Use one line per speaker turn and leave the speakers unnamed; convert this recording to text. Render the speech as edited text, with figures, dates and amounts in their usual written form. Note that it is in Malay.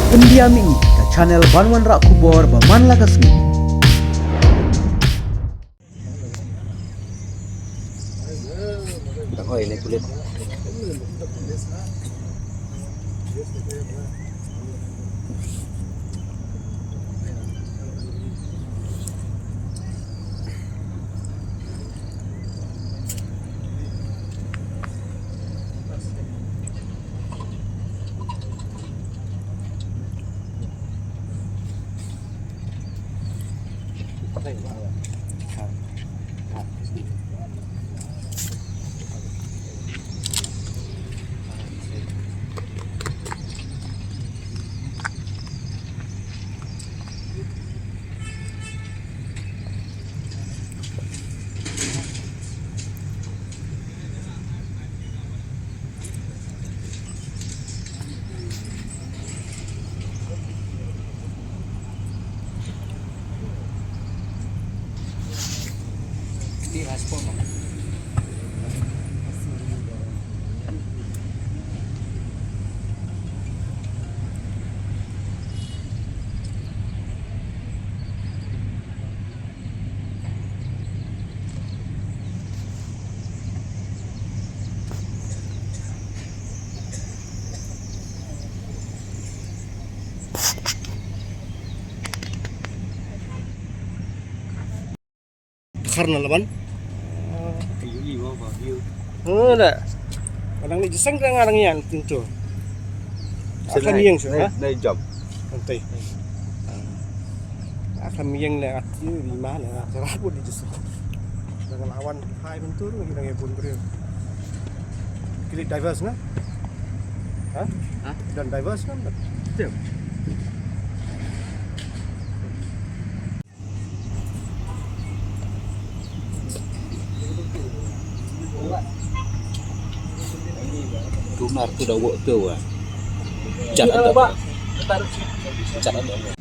Pendiam ini ke channel Banwan Rak Kubor Baman Lakasmi.
Oh ini kulit. Respon karena laban
Ada. Kadang ni jesang ka ngarang yan tinto. Akan yang so ha.
Đây job.
Antay. Akan yang na at yu di mana sarapod di jesang. Dengan awan hai bentur hilang ebon bro. Kili diverse na? Ha?
Ha?
Dan diverse kan? Betul.
Tumar tu dah work tu ah. Cat ada. Cat ada.